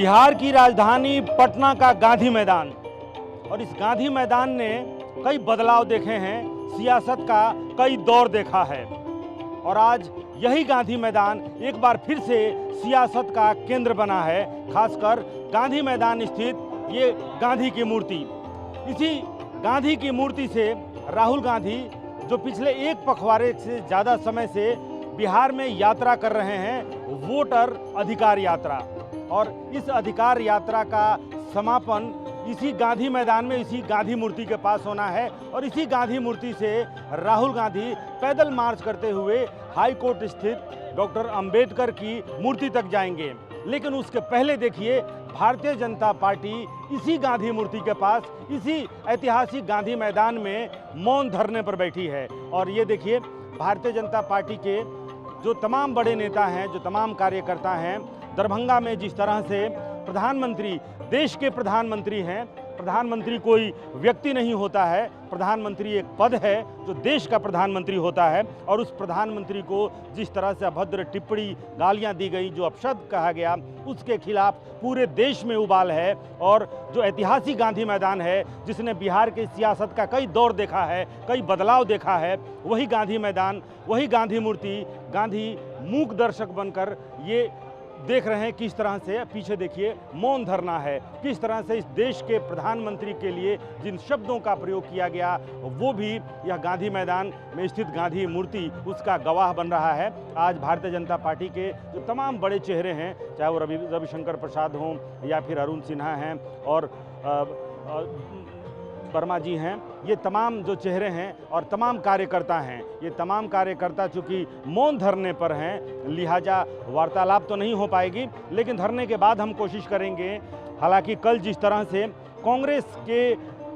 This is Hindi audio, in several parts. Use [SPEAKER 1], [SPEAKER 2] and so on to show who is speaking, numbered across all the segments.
[SPEAKER 1] बिहार की राजधानी पटना का गांधी मैदान, और इस गांधी मैदान ने कई बदलाव देखे हैं, सियासत का कई दौर देखा है। और आज यही गांधी मैदान एक बार फिर से सियासत का केंद्र बना है। खासकर गांधी मैदान स्थित ये गांधी की मूर्ति, इसी गांधी की मूर्ति से राहुल गांधी, जो पिछले एक पखवाड़े से ज़्यादा समय से बिहार में यात्रा कर रहे हैं, वोटर अधिकार यात्रा, और इस अधिकार यात्रा का समापन इसी गांधी मैदान में, इसी गांधी मूर्ति के पास होना है। और इसी गांधी मूर्ति से राहुल गांधी पैदल मार्च करते हुए हाई कोर्ट स्थित डॉक्टर अंबेडकर की मूर्ति तक जाएंगे। लेकिन उसके पहले देखिए, भारतीय जनता पार्टी इसी गांधी मूर्ति के पास, इसी ऐतिहासिक गांधी मैदान में मौन धरने पर बैठी है। और ये देखिए, भारतीय जनता पार्टी के जो तमाम बड़े नेता हैं, जो तमाम कार्यकर्ता हैं, दरभंगा में जिस तरह से प्रधानमंत्री, देश के प्रधानमंत्री हैं, प्रधानमंत्री कोई व्यक्ति नहीं होता है, प्रधानमंत्री एक पद है जो देश का प्रधानमंत्री होता है, और उस प्रधानमंत्री को जिस तरह से अभद्र टिप्पणी, गालियां दी गई, जो अपशब्द कहा गया, उसके खिलाफ पूरे देश में उबाल है। और जो ऐतिहासिक गांधी मैदान है, जिसने बिहार की सियासत का कई दौर देखा है, कई बदलाव देखा है, वही गांधी मैदान, वही गांधी मूर्ति, गांधी मूक दर्शक बनकर ये देख रहे हैं किस तरह से, पीछे देखिए, मौन धरना है। किस तरह से इस देश के प्रधानमंत्री के लिए जिन शब्दों का प्रयोग किया गया, वो भी यह गांधी मैदान में स्थित गांधी मूर्ति उसका गवाह बन रहा है। आज भारतीय जनता पार्टी के जो तमाम बड़े चेहरे हैं, चाहे वो रविशंकर प्रसाद हों या फिर अरुण सिन्हा हैं और वर्मा जी हैं, ये तमाम जो चेहरे हैं और तमाम कार्यकर्ता हैं, ये तमाम कार्यकर्ता चूँकि मौन धरने पर हैं, लिहाजा वार्तालाप तो नहीं हो पाएगी। लेकिन धरने के बाद हम कोशिश करेंगे, हालांकि कल जिस तरह से कांग्रेस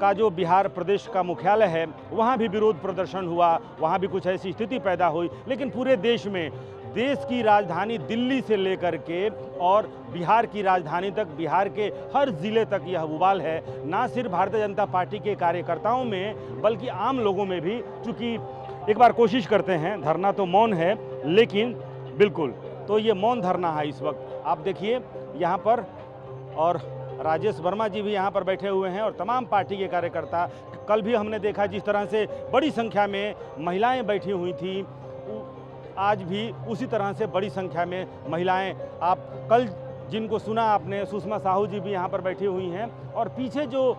[SPEAKER 1] का जो बिहार प्रदेश का मुख्यालय है, वहाँ भी विरोध प्रदर्शन हुआ, वहाँ भी कुछ ऐसी स्थिति पैदा हुई, लेकिन पूरे देश में, देश की राजधानी दिल्ली से लेकर के और बिहार की राजधानी तक, बिहार के हर ज़िले तक यह उबाल है। ना सिर्फ भारतीय जनता पार्टी के कार्यकर्ताओं में, बल्कि आम लोगों में भी। चूँकि एक बार कोशिश करते हैं, धरना तो मौन है, लेकिन बिल्कुल तो ये मौन धरना है इस वक्त। आप देखिए यहाँ पर, और राजेश वर्मा जी भी यहाँ पर बैठे हुए हैं और तमाम पार्टी के कार्यकर्ता। कल भी हमने देखा जिस तरह से बड़ी संख्या में महिलाएं बैठी हुई थी, आज भी उसी तरह से बड़ी संख्या में महिलाएं, आप कल जिनको सुना आपने, सुषमा साहू जी भी यहाँ पर बैठी हुई हैं। और पीछे जो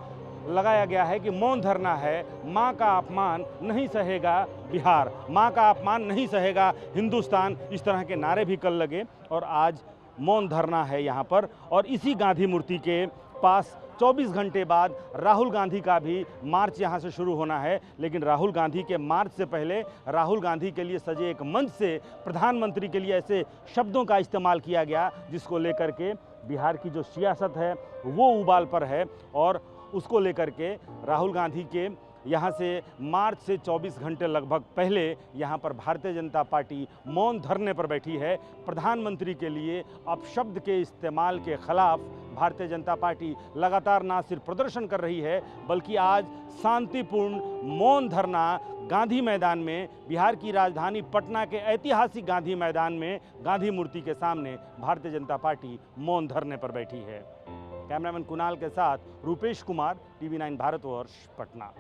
[SPEAKER 1] लगाया गया है कि मौन धरना है, माँ का अपमान नहीं सहेगा बिहार, माँ का अपमान नहीं सहेगा हिंदुस्तान, इस तरह के नारे भी कल लगे। और आज मौन धरना है यहाँ पर, और इसी गांधी मूर्ति के पास 24 घंटे बाद राहुल गांधी का भी मार्च यहाँ से शुरू होना है। लेकिन राहुल गांधी के मार्च से पहले राहुल गांधी के लिए सजे एक मंच से प्रधानमंत्री के लिए ऐसे शब्दों का इस्तेमाल किया गया, जिसको लेकर के बिहार की जो सियासत है वो उबाल पर है। और उसको लेकर के राहुल गांधी के यहाँ से मार्च से 24 घंटे लगभग पहले यहाँ पर भारतीय जनता पार्टी मौन धरने पर बैठी है। प्रधानमंत्री के लिए अपशब्द के इस्तेमाल के खिलाफ भारतीय जनता पार्टी लगातार ना सिर्फ प्रदर्शन कर रही है, बल्कि आज शांतिपूर्ण मौन धरना गांधी मैदान में, बिहार की राजधानी पटना के ऐतिहासिक गांधी मैदान में, गांधी मूर्ति के सामने भारतीय जनता पार्टी मौन धरने पर बैठी है। कैमरामैन कुणाल के साथ रूपेश कुमार, TV9 भारतवर्ष, पटना।